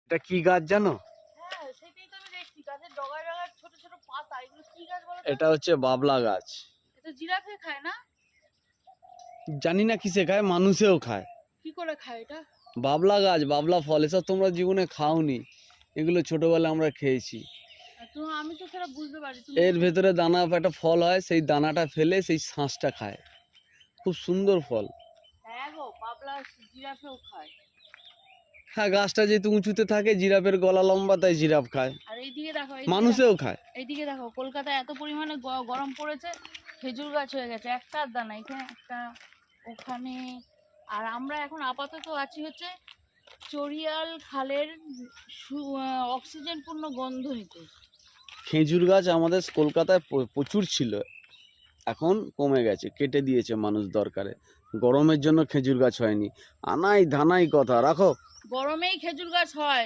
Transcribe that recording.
এটা কি গাছ জানো? হ্যাঁ সেটাই তো আমি দেখছি, গাছের ডগায় ডগায় ছোট ছোট পাতা, এগুলো কি গাছ বলো তো? এটা হচ্ছে বাবলা গাছ। এটা জিরাফে খায় না? জানি না কিসে খায়, মানুষেও খায়। কি করে খায় এটা? বাবলা গাছ, বাবলা ফল, এসব তোমরা জীবনে খাওনি, এগুলো ছোটবেলায় আমরা খেয়েছি। তো আমি তো সেটা বুঝতে পারি। এর ভেতরে দানা একটা ফল হয়, সেই দানাটা ফেলে সেই শাঁসটা খায়, খুব সুন্দর ফল। হ্যাঁ গো, বাবলা জিরাফেও খায়। হ্যাঁ, গাছটা যেহেতু উঁচুতে থাকে, জিরাফের গলা লম্বা, তাই জিরাফ খায়, আর এইদিকে দেখো, মানুষেও খায়। এইদিকে দেখো, কলকাতায় এত পরিমাণে গরম পড়েছে, খেজুর গাছ হয়ে গেছে একটার দানা, এখানে একটা, ওখানে। আর আমরা এখন আপাতত আছি হচ্ছে চড়িয়াল খালের অক্সিজেনপূর্ণ গন্ধ নিতে। খেজুর গাছ আমাদের কলকাতায় প্রচুর ছিল, এখন কমে গেছে, কেটে দিয়েছে মানুষ দরকারে। গরমের জন্য খেজুর গাছ হয়নি, আনাই ধানাই কথা। রাখো। গরমেই খেজুর গাছ হয়।